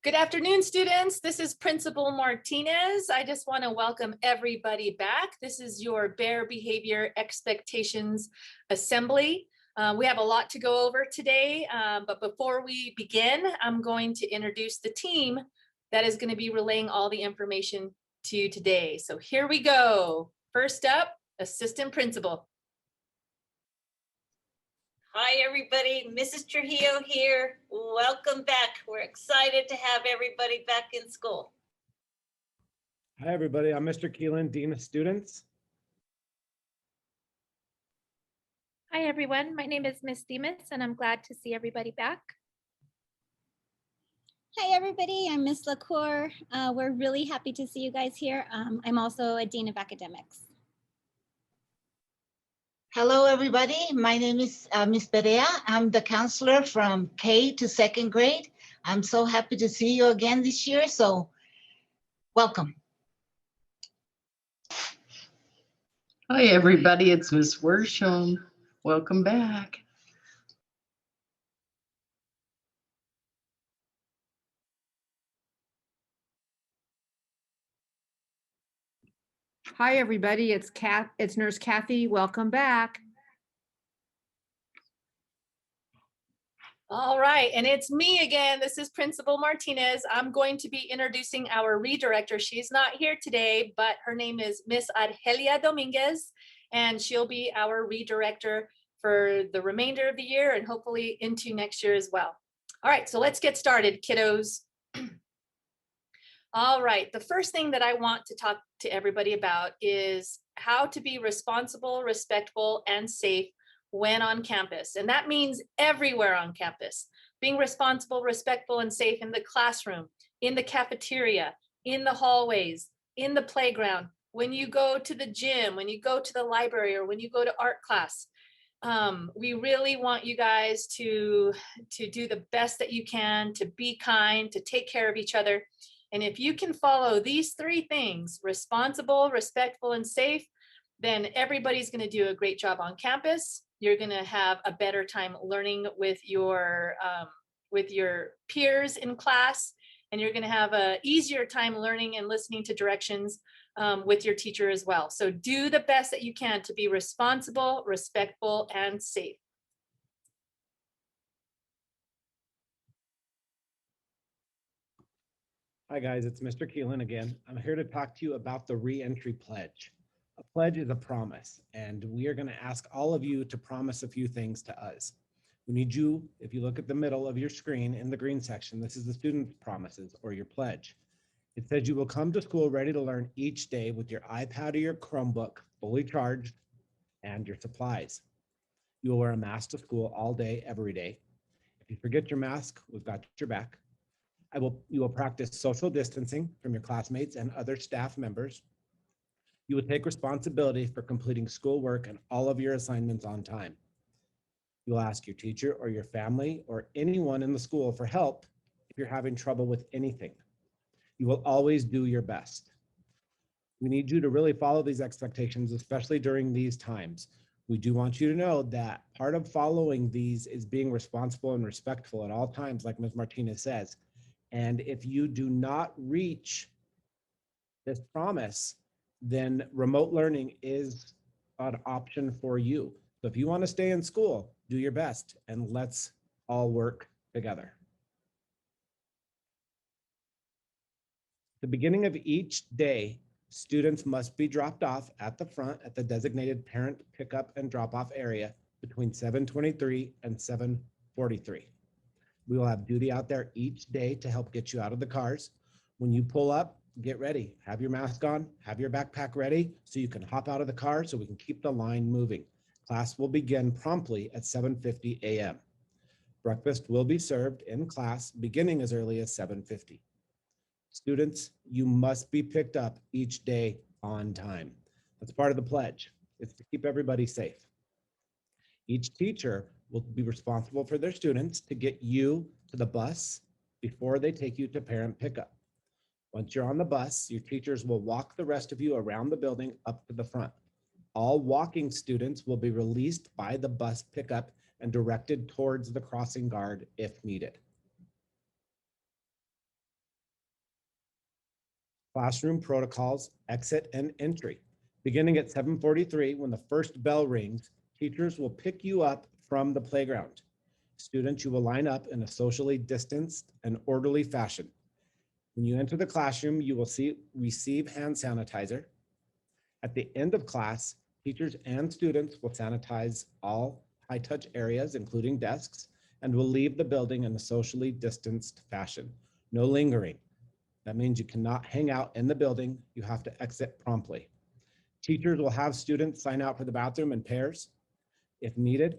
Good afternoon, students. This is Principal Martinez. I just want to welcome everybody back. This is your Bear Behavior Expectations Assembly. We have a lot to go over today, but before we begin, I'm going to introduce the team that is going to be relaying all the information to you today. So here we go. First up, Assistant Principal. Hi, everybody. Mrs. Trujillo here. Welcome back. We're excited to have everybody back in school. Hi, everybody. I'm Mr. Keelan, Dean of Students. Hi, everyone. My name is Miss Demas, and I'm glad to see everybody back. Hi, everybody. I'm Miss LaCour. We're really happy to see you guys here. I'm also a Dean of Academics. Hello, everybody. My name is Ms. Perea. I'm the counselor from K to second grade. I'm so happy to see you again this year, so welcome. Hi, everybody. It's Ms. Worsham. Welcome back. Hi, everybody. It's Nurse Kathy. Welcome back. All right, and it's me again. This is Principal Martinez. I'm going to be introducing our redirector. She's not here today, but her name is Miss Argelia Dominguez, and she'll be our redirector for the remainder of the year and hopefully into next year as well. All right, so let's get started, kiddos. All right, the first thing that I want to talk to everybody about is how to be responsible, respectful, and safe when on campus. And that means everywhere on campus. Being responsible, respectful, and safe in the classroom, in the cafeteria, in the hallways, in the playground, when you go to the gym, when you go to the library, or when you go to art class. We really want you guys to do the best that you can, to be kind, to take care of each other. And if you can follow these three things, responsible, respectful, and safe, then everybody's going to do a great job on campus. You're going to have a better time learning with your peers in class, and you're going to have an easier time learning and listening to directions with your teacher as well. So do the best that you can to be responsible, respectful, and safe. Hi, guys. It's Mr. Keelan again. I'm here to talk to you about the reentry pledge. A pledge is a promise, and we are going to ask all of you to promise a few things to us. We need you, if you look at the middle of your screen in the green section, this is the student promises or your pledge. It says you will come to school ready to learn each day with your iPad or your Chromebook fully charged and your supplies. You will wear a mask to school all day, every day. If you forget your mask, we've got your back. You will practice social distancing from your classmates and other staff members. You will take responsibility for completing schoolwork and all of your assignments on time. You will ask your teacher or your family or anyone in the school for help if you're having trouble with anything. You will always do your best. We need you to really follow these expectations, especially during these times. We do want you to know that part of following these is being responsible and respectful at all times, like Ms. Martinez says. And if you do not reach this promise, then remote learning is an option for you. So if you want to stay in school, do your best and let's all work together. At the beginning of each day, students must be dropped off at the front at the designated parent pickup and drop-off area between 7:23 and 7:43. We will have duty out there each day to help get you out of the cars. When you pull up, get ready. Have your mask on, have your backpack ready so you can hop out of the car so we can keep the line moving. Class will begin promptly at 7:50 a.m. Breakfast will be served in class beginning as early as 7:50. Students, you must be picked up each day on time. That's part of the pledge. It's to keep everybody safe. Each teacher will be responsible for their students to get you to the bus before they take you to parent pickup. Once you're on the bus, your teachers will walk the rest of you around the building up to the front. All walking students will be released by the bus pickup and directed towards the crossing guard if needed. Classroom protocols, exit and entry. Beginning at 7:43, when the first bell rings, teachers will pick you up from the playground. Students, you will line up in a socially distanced and orderly fashion. When you enter the classroom, you will receive hand sanitizer. At the end of class, teachers and students will sanitize all high-touch areas, including desks, and will leave the building in a socially distanced fashion. No lingering. That means you cannot hang out in the building. You have to exit promptly. Teachers will have students sign out for the bathroom in pairs. If needed,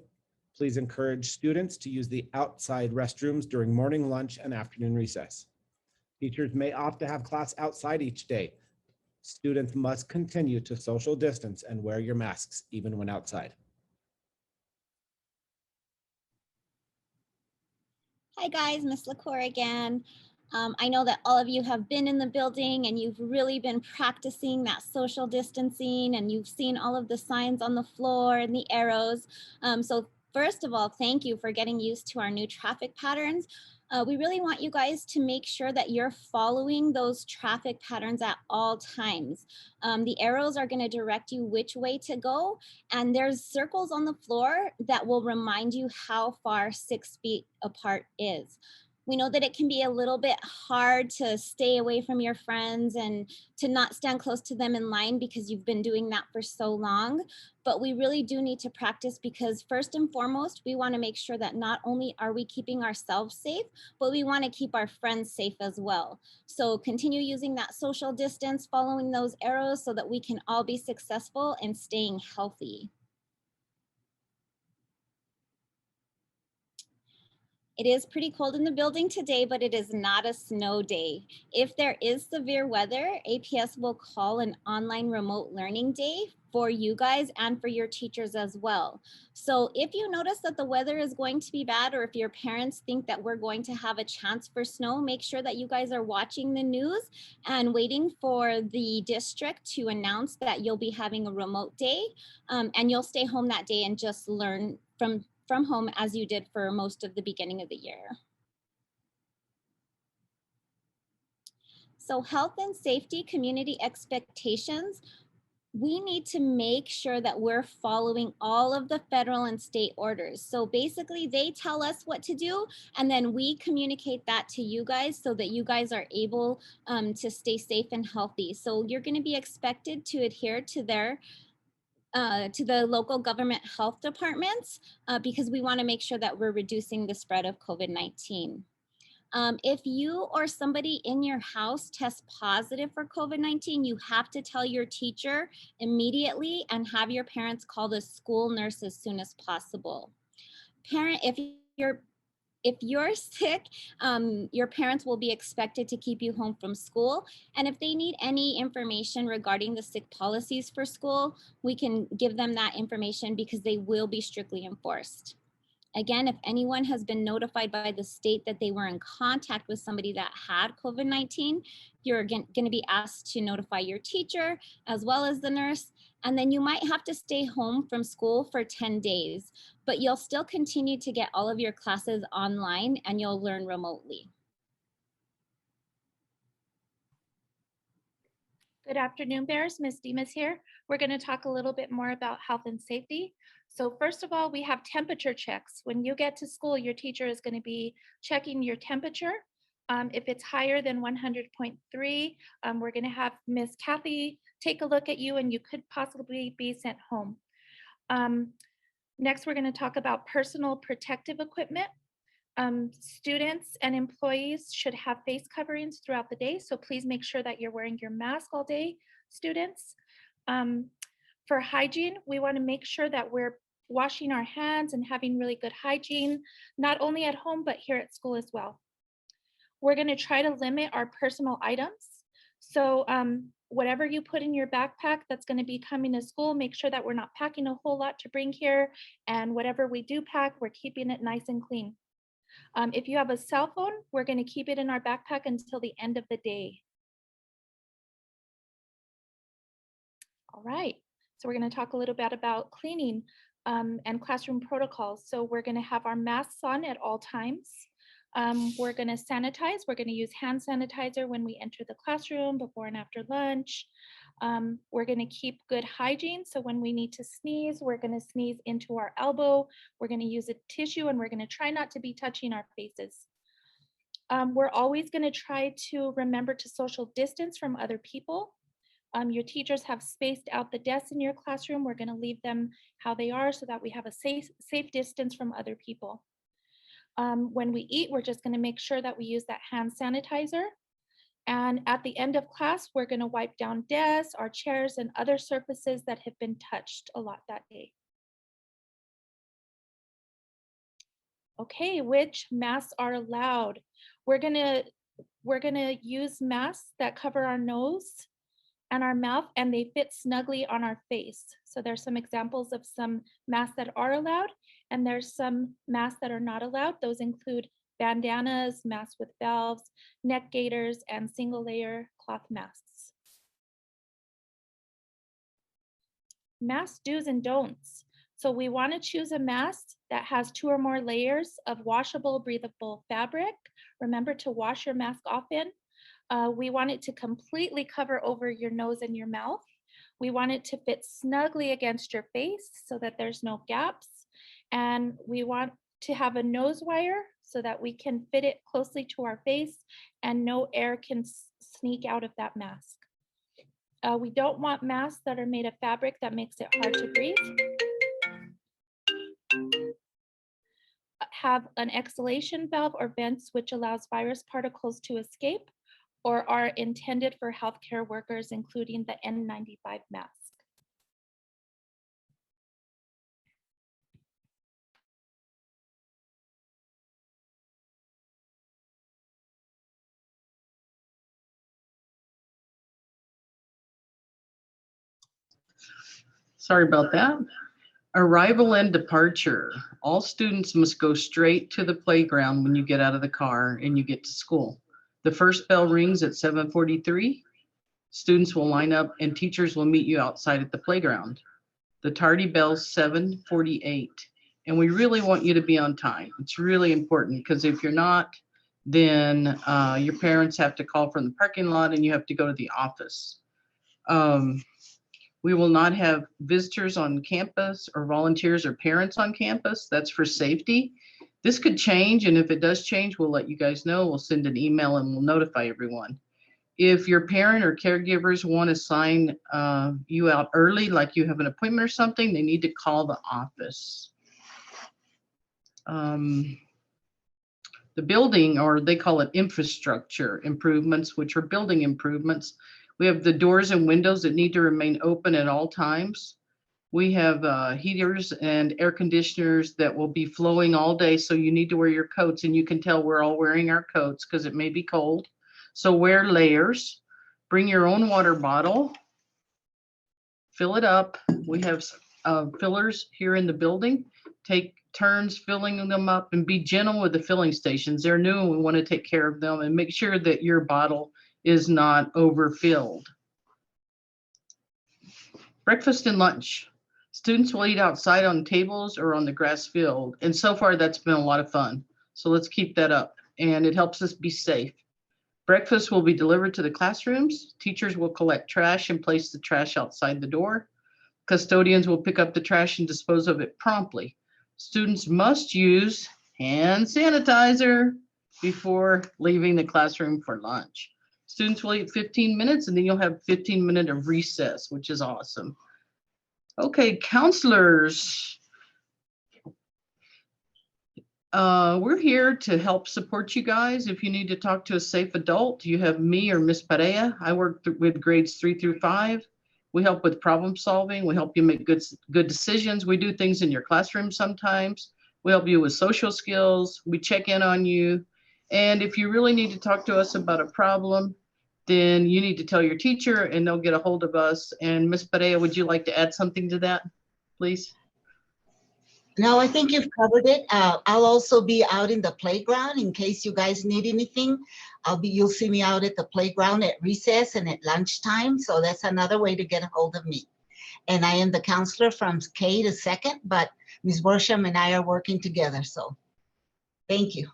please encourage students to use the outside restrooms during morning lunch and afternoon recess. Teachers may opt to have class outside each day. Students must continue to social distance and wear your masks even when outside. Hi guys, Miss LaCour again. I know that all of you have been in the building and you've really been practicing that social distancing and you've seen all of the signs on the floor and the arrows. So first of all, thank you for getting used to our new traffic patterns. We really want you guys to make sure that you're following those traffic patterns at all times. The arrows are going to direct you which way to go, and there's circles on the floor that will remind you how far 6 feet apart is. We know that it can be a little bit hard to stay away from your friends and to not stand close to them in line because you've been doing that for so long. But we really do need to practice because first and foremost, we want to make sure that not only are we keeping ourselves safe, but we want to keep our friends safe as well. So continue using that social distance, following those arrows so that we can all be successful and staying healthy. It is pretty cold in the building today, but it is not a snow day. If there is severe weather, APS will call an online remote learning day for you guys and for your teachers as well. So if you notice that the weather is going to be bad, or if your parents think that we're going to have a chance for snow, make sure that you guys are watching the news and waiting for the district to announce that you'll be having a remote day, and you'll stay home that day and just learn from home as you did for most of the beginning of the year. So health and safety, community expectations, we need to make sure that we're following all of the federal and state orders. So basically they tell us what to do and then we communicate that to you guys so that you guys are able to stay safe and healthy. So you're going to be expected to adhere to the local government health departments because we want to make sure that we're reducing the spread of COVID-19. If you or somebody in your house tests positive for COVID-19, you have to tell your teacher immediately and have your parents call the school nurse as soon as possible. If you're sick, your parents will be expected to keep you home from school. And if they need any information regarding the sick policies for school, we can give them that information because they will be strictly enforced. Again, if anyone has been notified by the state that they were in contact with somebody that had COVID-19, you're going to be asked to notify your teacher as well as the nurse. And then you might have to stay home from school for 10 days, but you'll still continue to get all of your classes online and you'll learn remotely. Good afternoon, Bears. Ms. Demas here. We're going to talk a little bit more about health and safety. So first of all, we have temperature checks. When you get to school, your teacher is going to be checking your temperature. If it's higher than 100.3, we're going to have Miss Kathy take a look at you and you could possibly be sent home. Next, we're going to talk about personal protective equipment. Students and employees should have face coverings throughout the day, so please make sure that you're wearing your mask all day, students. For hygiene, we want to make sure that we're washing our hands and having really good hygiene, not only at home, but here at school as well. We're going to try to limit our personal items. So whatever you put in your backpack that's going to be coming to school, make sure that we're not packing a whole lot to bring here. And whatever we do pack, we're keeping it nice and clean. If you have a cell phone, we're going to keep it in our backpack until the end of the day. All right, so we're going to talk a little bit about cleaning and classroom protocols. So we're going to have our masks on at all times. We're going to sanitize. We're going to use hand sanitizer when we enter the classroom, before and after lunch. We're going to keep good hygiene. So when we need to sneeze, we're going to sneeze into our elbow. We're going to use a tissue, and we're going to try not to be touching our faces. We're always going to try to remember to social distance from other people. Your teachers have spaced out the desks in your classroom. We're going to leave them how they are so that we have a safe distance from other people. When we eat, we're just going to make sure that we use that hand sanitizer. And at the end of class, we're going to wipe down desks, our chairs, and other surfaces that have been touched a lot that day. Okay, which masks are allowed? We're gonna use masks that cover our nose and our mouth, and they fit snugly on our face. So there's some examples of some masks that are allowed, and there's some masks that are not allowed. Those include bandanas, masks with valves, neck gaiters, and single layer cloth masks. Mask do's and don'ts. So we want to choose a mask that has 2 or more layers of washable, breathable fabric. Remember to wash your mask often. We want it to completely cover over your nose and your mouth. We want it to fit snugly against your face so that there's no gaps. And we want to have a nose wire so that we can fit it closely to our face and no air can sneak out of that mask. We don't want masks that are made of fabric that makes it hard to breathe. Have an exhalation valve or vents which allows virus particles to escape, or are intended for healthcare workers, including the N95 mask. Sorry about that. Arrival and departure. All students must go straight to the playground when you get out of the car and you get to school. The first bell rings at 7:43. Students will line up and teachers will meet you outside at the playground. The tardy bell's 7:48. And we really want you to be on time. It's really important because if you're not, then your parents have to call from the parking lot and you have to go to the office. We will not have visitors on campus or volunteers or parents on campus. That's for safety. This could change, and if it does change, we'll let you guys know. We'll send an email and we'll notify everyone. If your parent or caregivers want to sign you out early, like you have an appointment or something, they need to call the office. The building, or they call it infrastructure improvements, which are building improvements. We have the doors and windows that need to remain open at all times. We have heaters and air conditioners that will be flowing all day, so you need to wear your coats, and you can tell we're all wearing our coats because it may be cold. So wear layers. Bring your own water bottle. Fill it up. We have fillers here in the building. Take turns filling them up and be gentle with the filling stations. They're new and we want to take care of them, and make sure that your bottle is not overfilled. Breakfast and lunch. Students will eat outside on tables or on the grass field. And so far that's been a lot of fun. So let's keep that up. And it helps us be safe. Breakfast will be delivered to the classrooms. Teachers will collect trash and place the trash outside the door. Custodians will pick up the trash and dispose of it promptly. Students must use hand sanitizer before leaving the classroom for lunch. Students will eat 15 minutes and then you'll have 15 minutes of recess, which is awesome. Okay, counselors. We're here to help support you guys. If you need to talk to a safe adult, you have me or Miss Perea. I work with grades 3 through 5. We help with problem solving. We help you make good decisions. We do things in your classroom sometimes. We help you with social skills. We check in on you. And if you really need to talk to us about a problem, then you need to tell your teacher and they'll get a hold of us. And Miss Perea, would you like to add something to that, please? No, I think you've covered it. I'll also be out in the playground in case you guys need anything. You'll see me out at the playground at recess and at lunchtime. So that's another way to get a hold of me. And I am the counselor from K to 2nd, but Ms. Worsham and I are working together. So thank you.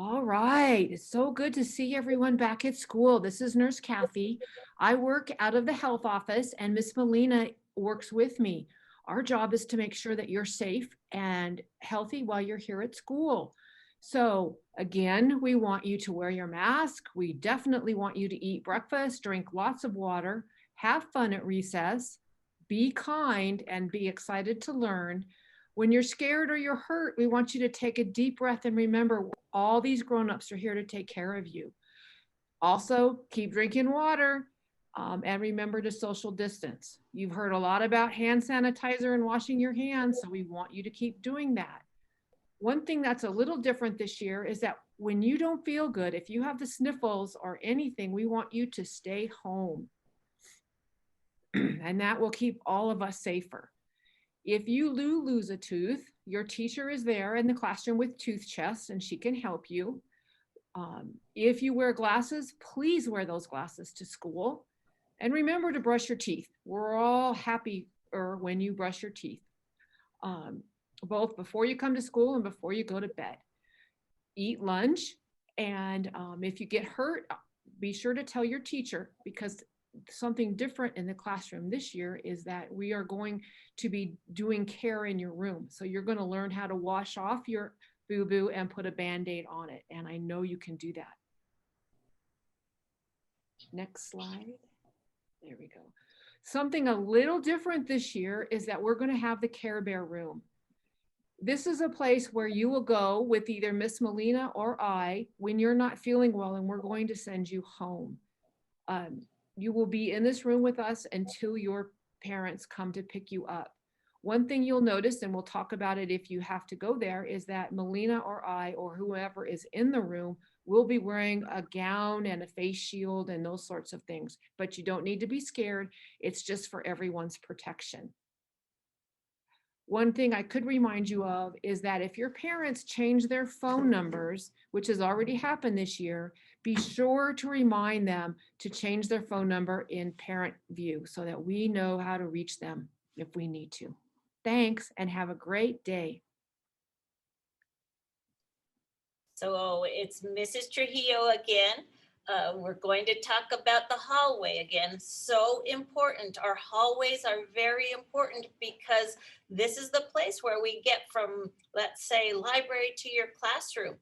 All right, it's so good to see everyone back at school. This is Nurse Kathy. I work out of the health office and Miss Melina works with me. Our job is to make sure that you're safe and healthy while you're here at school. So again, we want you to wear your mask. We definitely want you to eat breakfast, drink lots of water, have fun at recess, be kind, and be excited to learn. When you're scared or you're hurt, we want you to take a deep breath and remember all these grown-ups are here to take care of you. Also, keep drinking water and remember to social distance. You've heard a lot about hand sanitizer and washing your hands, so we want you to keep doing that. One thing that's a little different this year is that when you don't feel good, if you have the sniffles or anything, we want you to stay home. And that will keep all of us safer. If you lose a tooth, your teacher is there in the classroom with tooth chests and she can help you. If you wear glasses, please wear those glasses to school. And remember to brush your teeth. We're all happier when you brush your teeth, both before you come to school and before you go to bed. Eat lunch, and if you get hurt, be sure to tell your teacher, because something different in the classroom this year is that we are going to be doing care in your room. So you're going to learn how to wash off your boo-boo and put a Band-Aid on it. And I know you can do that. Next slide. There we go. Something a little different this year is that we're going to have the Care Bear room. This is a place where you will go with either Miss Melina or I when you're not feeling well, and we're going to send you home. You will be in this room with us until your parents come to pick you up. One thing you'll notice, and we'll talk about it if you have to go there, is that Melina or I or whoever is in the room will be wearing a gown and a face shield and those sorts of things. But you don't need to be scared. It's just for everyone's protection. One thing I could remind you of is that if your parents change their phone numbers, which has already happened this year, be sure to remind them to change their phone number in Parent View so that we know how to reach them if we need to. Thanks, and have a great day. So it's Mrs. Trujillo again. We're going to talk about the hallway again. So important. Our hallways are very important because this is the place where we get from, let's say, library to your classroom.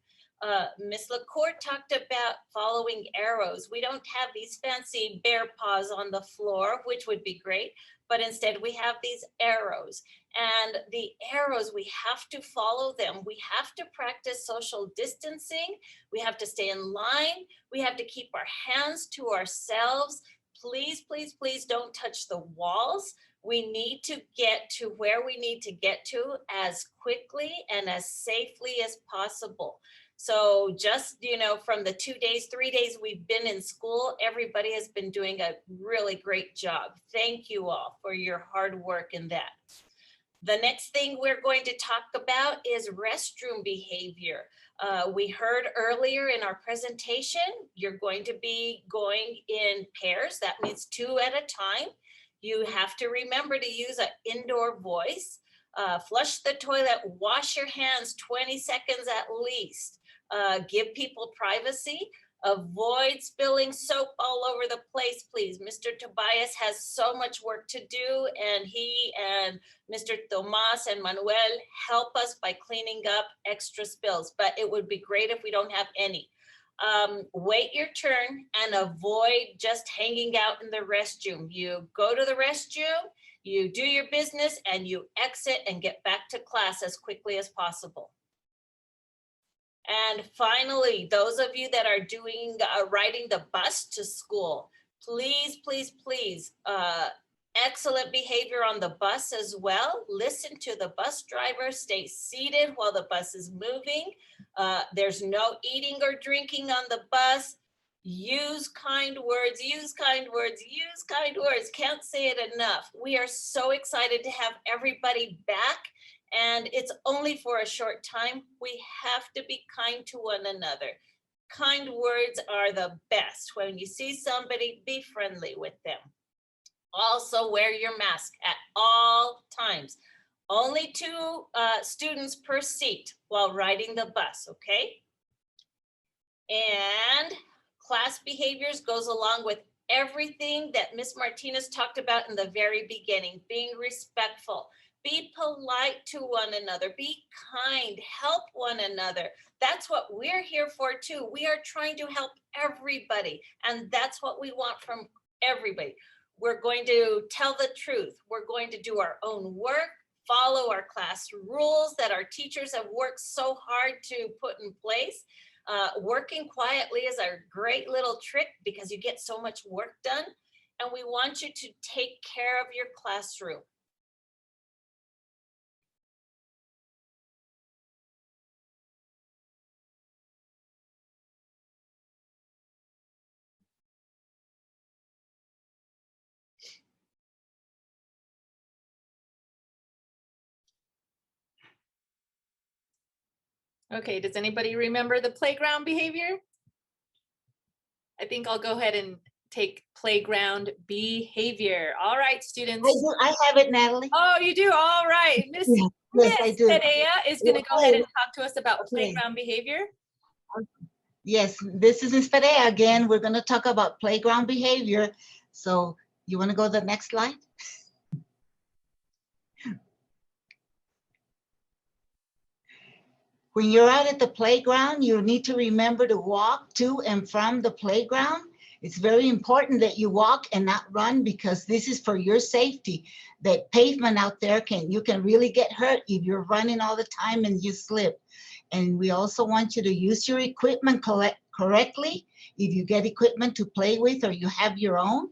Miss LaCour talked about following arrows. We don't have these fancy bear paws on the floor, which would be great, but instead we have these arrows. And the arrows, we have to follow them. We have to practice social distancing. We have to stay in line. We have to keep our hands to ourselves. Please, please, please don't touch the walls. We need to get to where we need to get to as quickly and as safely as possible. So just, from the 2 days, 3 days we've been in school, everybody has been doing a really great job. Thank you all for your hard work in that. The next thing we're going to talk about is restroom behavior. We heard earlier in our presentation, you're going to be going in pairs. That means 2 at a time. You have to remember to use an indoor voice. Flush the toilet, wash your hands 20 seconds at least. Give people privacy. Avoid spilling soap all over the place, please. Mr. Tobias has so much work to do, and he and Mr. Tomas and Manuel help us by cleaning up extra spills, but it would be great if we don't have any. Wait your turn and avoid just hanging out in the restroom. You go to the restroom, you do your business, and you exit and get back to class as quickly as possible. And finally, those of you that are doing riding the bus to school, please, please, please, excellent behavior on the bus as well. Listen to the bus driver, stay seated while the bus is moving. There's no eating or drinking on the bus. Use kind words, use kind words, use kind words. Can't say it enough. We are so excited to have everybody back. And it's only for a short time. We have to be kind to one another. Kind words are the best. When you see somebody, be friendly with them. Also, wear your mask at all times. Only 2 students per seat while riding the bus, okay? And class behaviors goes along with everything that Ms. Martinez talked about in the very beginning, being respectful, be polite to one another, be kind, help one another. That's what we're here for too. We are trying to help everybody, and that's what we want from everybody. We're going to tell the truth. We're going to do our own work, follow our class rules that our teachers have worked so hard to put in place. Working quietly is a great little trick because you get so much work done. And we want you to take care of your classroom. Okay, does anybody remember the playground behavior? I think I'll go ahead and take playground behavior. All right, students. I have it, Natalie. Oh, you do? All right. Miss Yes, I do. Perea is going to go ahead and talk to us about Okay. playground behavior. Yes, this is Ms. Perea again. We're going to talk about playground behavior. So you want to go to the next slide? When you're out at the playground, you need to remember to walk to and from the playground. It's very important that you walk and not run because this is for your safety. That pavement out there you can really get hurt if you're running all the time and you slip. And we also want you to use your equipment correctly. If you get equipment to play with or you have your own,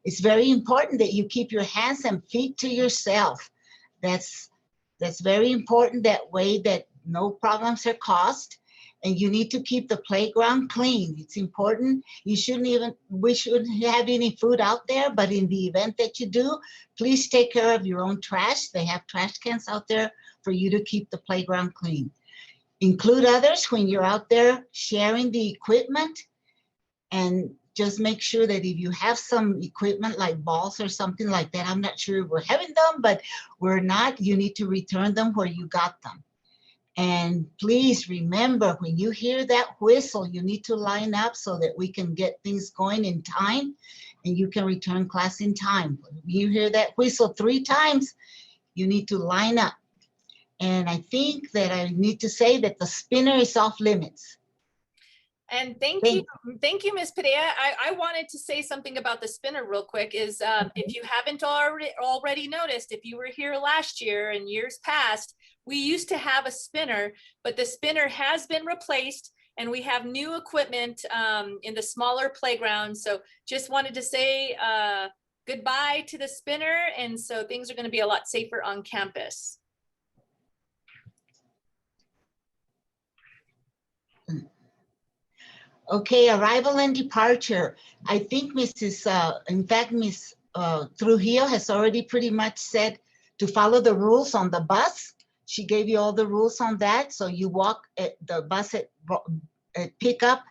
it's very important that you keep your hands and feet to yourself. That's very important, that way that no problems are caused. And you need to keep the playground clean. It's important. We shouldn't have any food out there, but in the event that you do, please take care of your own trash. They have trash cans out there for you to keep the playground clean. Include others when you're out there sharing the equipment, and just make sure that if you have some equipment like balls or something like that, I'm not sure we're having them, but we're not, you need to return them where you got them. And please remember, when you hear that whistle, you need to line up so that we can get things going in time and you can return class in time. If you hear that whistle 3 times, you need to line up. And I think that I need to say that the spinner is off limits. And thank you, Ms. Perea. I wanted to say something about the spinner real quick. Is if you haven't already noticed, if you were here last year and years past, we used to have a spinner, but the spinner has been replaced and we have new equipment in the smaller playground. So just wanted to say goodbye to the spinner. And so things are going to be a lot safer on campus. Okay, arrival and departure. I think Ms. Trujillo has already pretty much said to follow the rules on the bus. She gave you all the rules on that. So you walk at the bus at pickup.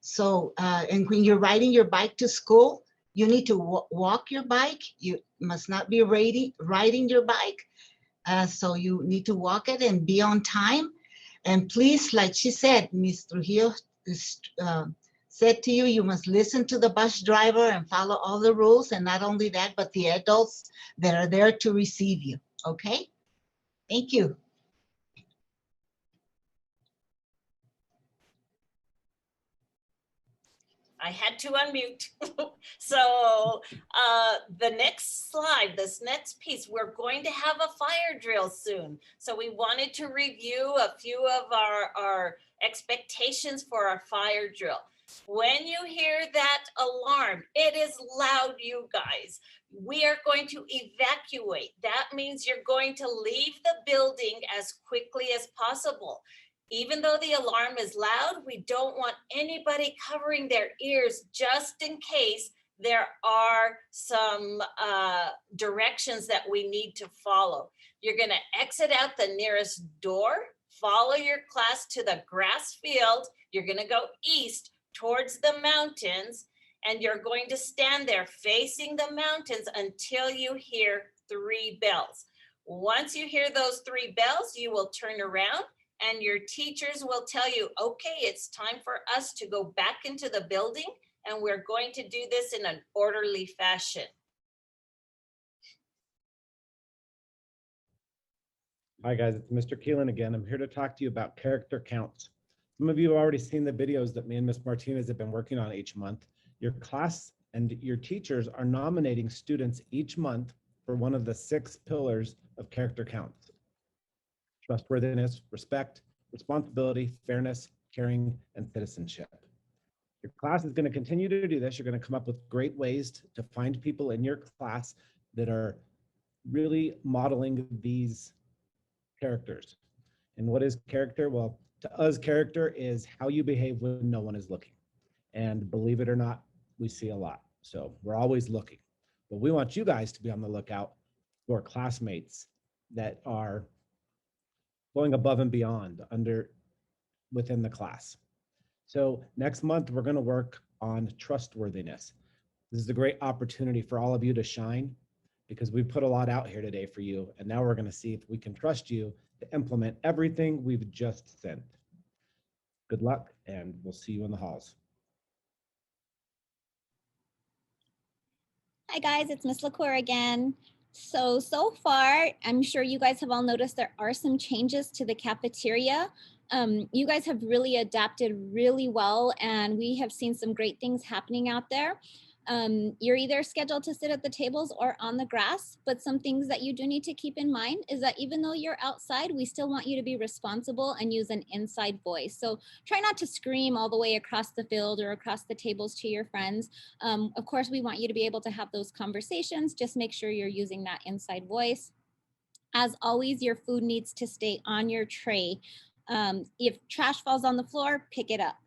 So, and when you're riding your bike to school, you need to walk your bike. You must not be riding your bike. So you need to walk it and be on time. And please, like she said, Ms. Trujillo said to you, you must listen to the bus driver and follow all the rules. And not only that, but the adults that are there to receive you. Okay? Thank you. I had to unmute. So the next slide, this next piece, we're going to have a fire drill soon. So we wanted to review a few of our expectations for our fire drill. When you hear that alarm, it is loud, you guys. We are going to evacuate. That means you're going to leave the building as quickly as possible. Even though the alarm is loud, we don't want anybody covering their ears just in case there are some directions that we need to follow. You're going to exit out the nearest door, follow your class to the grass field. You're going to go east towards the mountains, and you're going to stand there facing the mountains until you hear 3 bells. Once you hear those 3 bells, you will turn around and your teachers will tell you, okay, it's time for us to go back into the building, and we're going to do this in an orderly fashion. Hi guys, it's Mr. Keelan again. I'm here to talk to you about character counts. Some of you have already seen the videos that me and Ms. Martinez have been working on each month. Your class and your teachers are nominating students each month for one of the 6 pillars of character counts: trustworthiness, respect, responsibility, fairness, caring, and citizenship. Your class is going to continue to do this. You're going to come up with great ways to find people in your class that are really modeling these characters. And what is character? Well, to us, character is how you behave when no one is looking. And believe it or not, we see a lot. So we're always looking. But we want you guys to be on the lookout for classmates that are going above and beyond within the class. So next month, we're going to work on trustworthiness. This is a great opportunity for all of you to shine, because we put a lot out here today for you. And now we're going to see if we can trust you to implement everything we've just sent. Good luck, and we'll see you in the halls. Hi guys, it's Miss LaCour again. So far, I'm sure you guys have all noticed there are some changes to the cafeteria. You guys have really adapted really well, and we have seen some great things happening out there. You're either scheduled to sit at the tables or on the grass, but some things that you do need to keep in mind is that even though you're outside, we still want you to be responsible and use an inside voice. So try not to scream all the way across the field or across the tables to your friends. Of course, we want you to be able to have those conversations. Just make sure you're using that inside voice. As always, your food needs to stay on your tray. If trash falls on the floor, pick it up.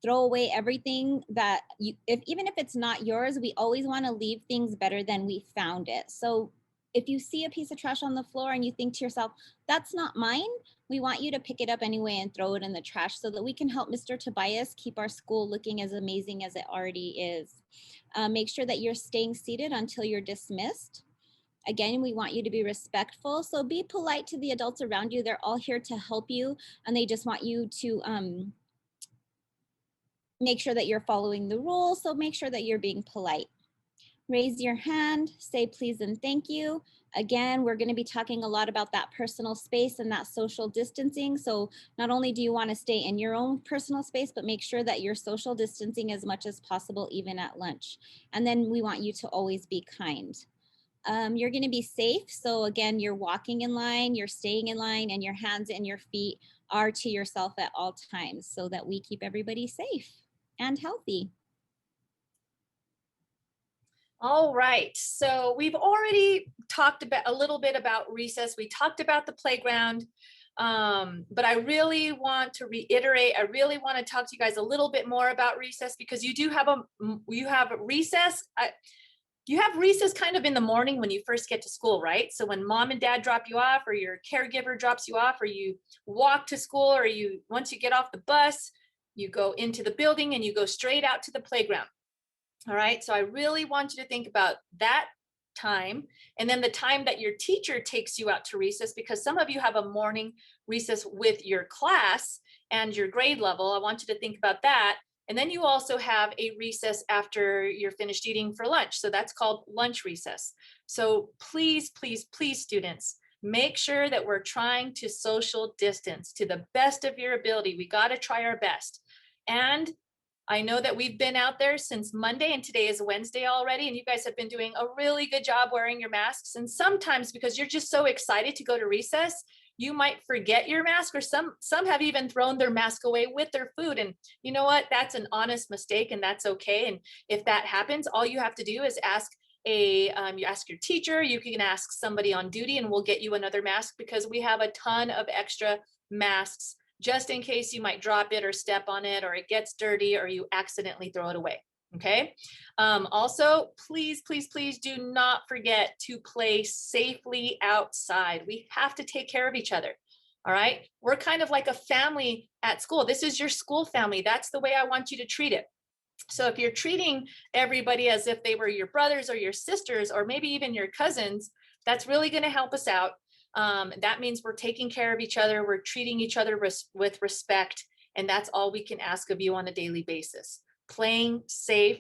Throw away everything that even if it's not yours, we always want to leave things better than we found it. So if you see a piece of trash on the floor and you think to yourself, that's not mine, we want you to pick it up anyway and throw it in the trash so that we can help Mr. Tobias keep our school looking as amazing as it already is. Make sure that you're staying seated until you're dismissed. Again, we want you to be respectful. So be polite to the adults around you. They're all here to help you, and they just want you to make sure that you're following the rules. So make sure that you're being polite. Raise your hand, say please and thank you. Again, we're going to be talking a lot about that personal space and that social distancing. So not only do you want to stay in your own personal space, but make sure that you're social distancing as much as possible, even at lunch. And then we want you to always be kind. You're going to be safe. So again, you're walking in line, you're staying in line, and your hands and your feet are to yourself at all times so that we keep everybody safe and healthy. All right, so we've already talked about a little bit about recess. We talked about the playground, but I really want to reiterate, I really want to talk to you guys a little bit more about recess, because you have recess. You have recess kind of in the morning when you first get to school, right? So when mom and dad drop you off, or your caregiver drops you off, or you walk to school, or once you get off the bus, you go into the building and you go straight out to the playground. All right, so I really want you to think about that time, and then the time that your teacher takes you out to recess, because some of you have a morning recess with your class and your grade level. I want you to think about that. And then you also have a recess after you're finished eating for lunch. So that's called lunch recess. So please, please, please, students, make sure that we're trying to social distance to the best of your ability. We got to try our best. And I know that we've been out there since Monday, and today is Wednesday already, and you guys have been doing a really good job wearing your masks. And sometimes, because you're just so excited to go to recess, you might forget your mask, or some have even thrown their mask away with their food. And you know what? That's an honest mistake, and that's okay. And if that happens, all you have to do is you ask your teacher, you can ask somebody on duty, and we'll get you another mask, because we have a ton of extra masks just in case you might drop it or step on it, or it gets dirty, or you accidentally throw it away. Okay. Also, please, please, please do not forget to play safely outside. We have to take care of each other. All right. We're kind of like a family at school. This is your school family. That's the way I want you to treat it. So if you're treating everybody as if they were your brothers or your sisters, or maybe even your cousins, that's really going to help us out. That means we're taking care of each other, we're treating each other with respect, and that's all we can ask of you on a daily basis. Playing safe.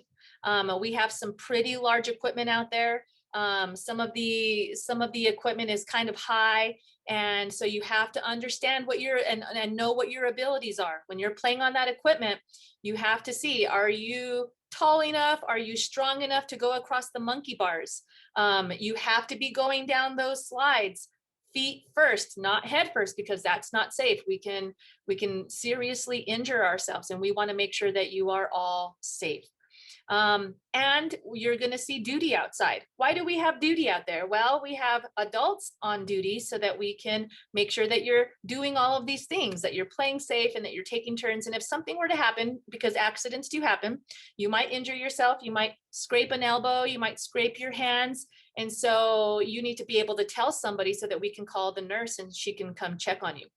We have some pretty large equipment out there. Some of the equipment is kind of high, and so you have to understand what your and know what your abilities are. When you're playing on that equipment, you have to see, are you tall enough? Are you strong enough to go across the monkey bars? You have to be going down those slides feet first, not head first, because that's not safe. We can seriously injure ourselves, and we want to make sure that you are all safe. And you're going to see duty outside. Why do we have duty out there? Well, we have adults on duty so that we can make sure that you're doing all of these things, that you're playing safe and that you're taking turns. And if something were to happen, because accidents do happen, you might injure yourself, you might scrape an elbow, you might scrape your hands. And so you need to be able to tell somebody so that we can call the nurse and she can come check on you.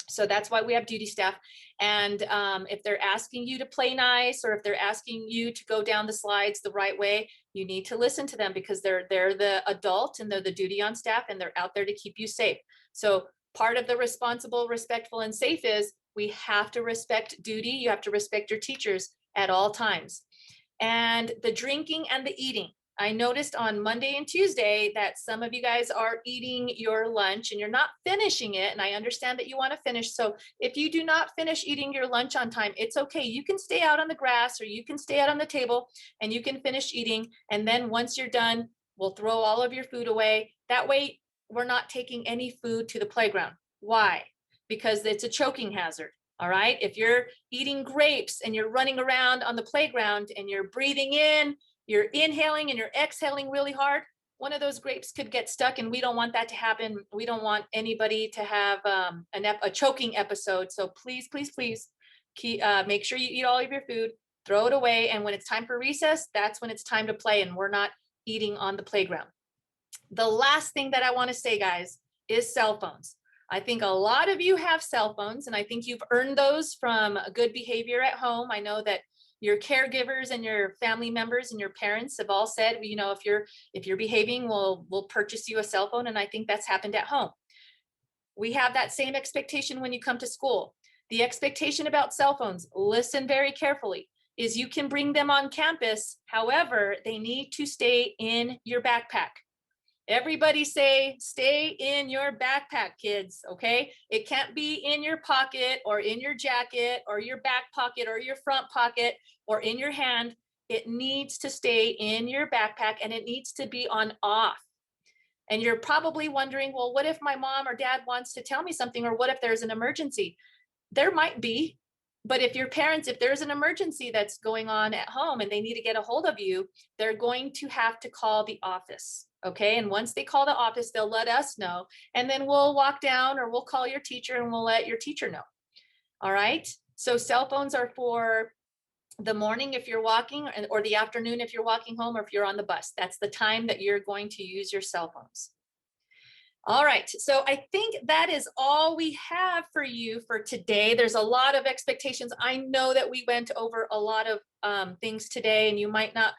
So that's why we have duty staff. And if they're asking you to play nice, or if they're asking you to go down the slides the right way, you need to listen to them, because they're the adult and they're the duty on staff, and they're out there to keep you safe. So part of the responsible, respectful, and safe is we have to respect duty. You have to respect your teachers at all times. And the drinking and the eating. I noticed on Monday and Tuesday that some of you guys are eating your lunch and you're not finishing it. And I understand that you want to finish. So if you do not finish eating your lunch on time, it's okay. You can stay out on the grass, or you can stay out on the table and you can finish eating. And then once you're done, we'll throw all of your food away. That way, we're not taking any food to the playground. Why? Because it's a choking hazard. All right. If you're eating grapes and you're running around on the playground and you're breathing in, you're inhaling and you're exhaling really hard, one of those grapes could get stuck, and we don't want that to happen. We don't want anybody to have a choking episode. So please, please, please make sure you eat all of your food, throw it away. And when it's time for recess, that's when it's time to play, and we're not eating on the playground. The last thing that I want to say, guys, is cell phones. I think a lot of you have cell phones, and I think you've earned those from good behavior at home. I know that your caregivers and your family members and your parents have all said, you know, if you're behaving, we'll purchase you a cell phone. And I think that's happened at home. We have that same expectation when you come to school. The expectation about cell phones, listen very carefully, is you can bring them on campus. However, they need to stay in your backpack. Everybody say, stay in your backpack, kids, okay? It can't be in your pocket or in your jacket or your back pocket or your front pocket or in your hand. It needs to stay in your backpack, and it needs to be on off. And you're probably wondering, well, what if my mom or dad wants to tell me something, or what if there's an emergency? There might be, but if there's an emergency that's going on at home and they need to get a hold of you, they're going to have to call the office. Okay. And once they call the office, they'll let us know, and then we'll walk down, or we'll call your teacher and we'll let your teacher know. All right. So cell phones are for the morning if you're walking, or the afternoon if you're walking home, or if you're on the bus. That's the time that you're going to use your cell phones. All right. So I think that is all we have for you for today. There's a lot of expectations. I know that we went over a lot of things today, and you might not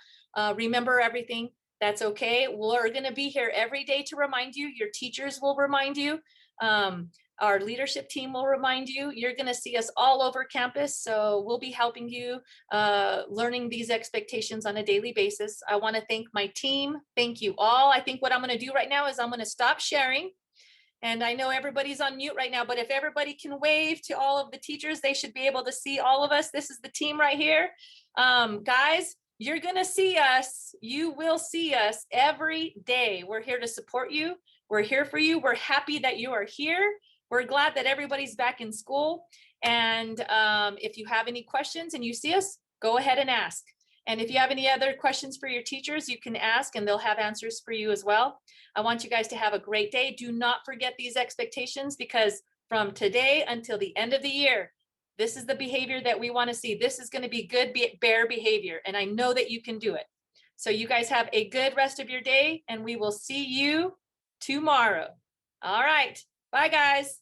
remember everything. That's okay. We're going to be here every day to remind you. Your teachers will remind you. Our leadership team will remind you. You're going to see us all over campus. So we'll be helping you learning these expectations on a daily basis. I want to thank my team. Thank you all. I think what I'm going to do right now is I'm going to stop sharing. And I know everybody's on mute right now, but if everybody can wave to all of the teachers, they should be able to see all of us. This is the team right here. Guys, you're going to see us. You will see us every day. We're here to support you. We're here for you. We're happy that you are here. We're glad that everybody's back in school. And if you have any questions and you see us, go ahead and ask. And if you have any other questions for your teachers, you can ask, and they'll have answers for you as well. I want you guys to have a great day. Do not forget these expectations, because from today until the end of the year, this is the behavior that we want to see. This is going to be good bear behavior, and I know that you can do it. So you guys have a good rest of your day, and we will see you tomorrow. All right. Bye, guys.